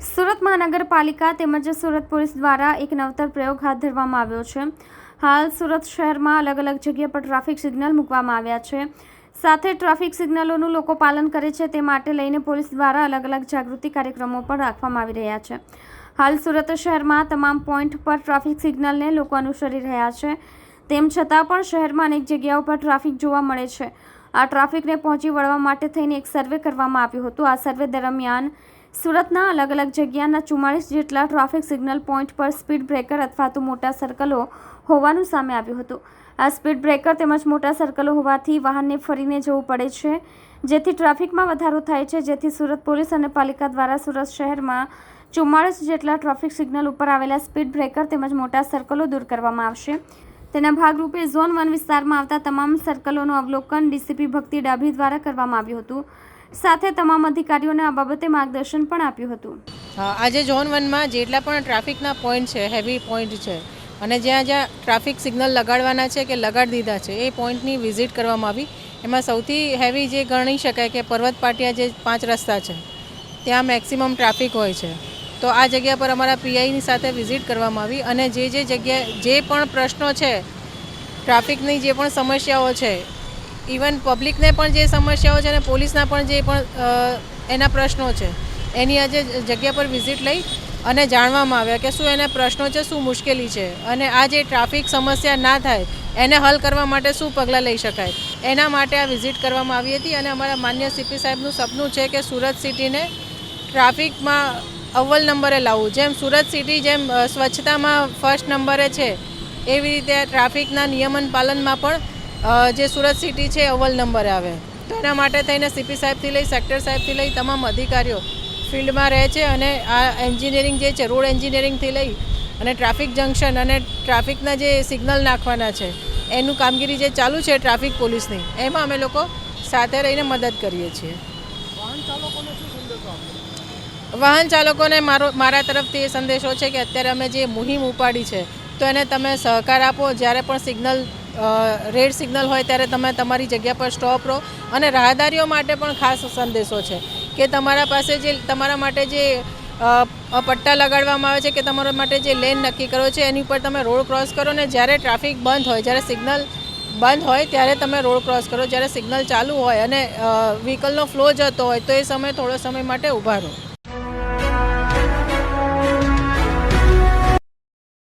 સુરત મહાનગરપાલિકા તેમજ સુરત પોલીસ દ્વારા એક નવતર પ્રયોગ હાથ ધરવામાં આવ્યો છે। હાલ સુરત શહેરમાં અલગ અલગ જગ્યા પર ટ્રાફિક સિગ્નલ મૂકવામાં આવ્યા છે। સાથે ટ્રાફિક સિગ્નલોનું લોકો પાલન કરે છે તે માટે લઈને પોલીસ દ્વારા અલગ અલગ જાગૃતિ કાર્યક્રમો પણ રાખવામાં આવી રહ્યા છે। હાલ સુરત શહેરમાં તમામ પોઈન્ટ પર ટ્રાફિક સિગ્નલને લોકો અનુસરી રહ્યા છે। તેમ છતાં પણ શહેરમાં અનેક જગ્યાઓ પર ટ્રાફિક જોવા મળે છે। આ ટ્રાફિકને પહોંચી વળવા માટે થઈને એક સર્વે કરવામાં આવ્યું હતું। આ સર્વે દરમિયાન સુરતના અલગ અલગ જગ્યાના 44 જેટલા ટ્રાફિક સિગ્નલ પોઈન્ટ પર સ્પીડ બ્રેકર અથવા તો મોટા સર્કલો હોવાનું સામે આવ્યું હતું। આ સ્પીડ બ્રેકર તેમજ મોટા સર્કલો હોવાથી વાહનને ફરીને જવું પડે છે, જેથી ટ્રાફિકમાં વધારો થાય છે। જેથી સુરત પોલીસ અને પાલિકા દ્વારા સુરત શહેરમાં 44 જેટલા ટ્રાફિક સિગ્નલ ઉપર આવેલા સ્પીડ બ્રેકર તેમજ મોટા સર્કલો દૂર કરવામાં આવશે। તેના ભાગરૂપે ઝોન 1 વિસ્તારમાં આવતા તમામ સર્કલોનું અવલોકન ડીસીપી ભક્તિ ડાભી દ્વારા કરવામાં આવ્યું હતું। સાથે તમામ અધિકારીઓને આ બાબતે માર્ગદર્શન પણ આપ્યું હતું। આજે ઝોન 1માં જેટલા પણ ટ્રાફિકના પોઈન્ટ છે, હેવી પોઈન્ટ છે અને જ્યાં જ્યાં ટ્રાફિક સિગ્નલ લગાડવાના છે કે લગાડી દીધા છે એ પોઈન્ટની વિઝિટ કરવામાં આવી। એમાં સૌથી હેવી જે ગણી શકાય કે પર્વત પાટિયા જે 5 રસ્તા છે ત્યાં મેક્સિમમ ટ્રાફિક હોય છે। તો આ જગ્યા પર અમારા પીઆઈની સાથે વિઝિટ કરવામાં આવી અને જે જગ્યાએ જે પણ પ્રશ્નો છે, ટ્રાફિકની જે પણ સમસ્યાઓ છે, ઇવન પબ્લિકને પણ જે સમસ્યાઓ છે અને પોલીસના પણ જે પણ એના પ્રશ્નો છે એની આજે જગ્યા પર વિઝિટ લઈ અને જાણવામાં આવ્યા કે શું એના પ્રશ્નો છે, શું મુશ્કેલી છે અને આ જે ટ્રાફિક સમસ્યા ના થાય એને હલ કરવા માટે શું પગલાં લઈ શકાય, એના માટે આ વિઝિટ કરવામાં આવી હતી। અને અમારા માન્ય સીપી સાહેબનું સપનું છે કે સુરત સિટીને ટ્રાફિકમાં અવ્વલ નંબરે લાવવું। જેમ સુરત સિટી જેમ સ્વચ્છતામાં ફર્સ્ટ નંબરે છે એવી રીતે ટ્રાફિકના નિયમન પાલનમાં પણ જે સુરત સિટી છે અવ્વલ નંબરે આવે। તો એના માટે થઈને સીપી સાહેબથી લઈ સેક્ટર સાહેબથી લઈ તમામ અધિકારીઓ ફિલ્ડમાં રહે છે અને આ એન્જિનિયરિંગ જે છે રોડ એન્જિનિયરિંગથી લઈ અને ટ્રાફિક જંકશન અને ટ્રાફિકના જે સિગ્નલ નાખવાના છે એનું કામગીરી જે ચાલુ છે ટ્રાફિક પોલીસની, એમાં અમે લોકો સાથે રહીને મદદ કરીએ છીએ। વાહન ચાલકોને મારા તરફથી એ સંદેશો છે કે અત્યારે અમે જે મુહિમ ઉપાડી છે તો એને તમે સહકાર આપો। જ્યારે પણ સિગ્નલ રેડ સિગ્નલ હોય ત્યારે તમે તમારી જગ્યા પર સ્ટોપ રહો અને રાહદારીઓ માટે પણ ખાસ સંદેશો છે કે તમારા પાસે જે તમારા માટે જે પટ્ટા લગાડવામાં આવે છે કે તમારા માટે જે લેન નક્કી કરો છે એની ઉપર તમે રોડ ક્રોસ કરો ને જ્યારે ટ્રાફિક બંધ હોય, જ્યારે સિગ્નલ બંધ હોય ત્યારે તમે રોડ ક્રોસ કરો। જ્યારે સિગ્નલ ચાલુ હોય અને વ્હીકલનો ફ્લો જતો હોય તો એ સમયે થોડો સમય માટે ઊભા રહો।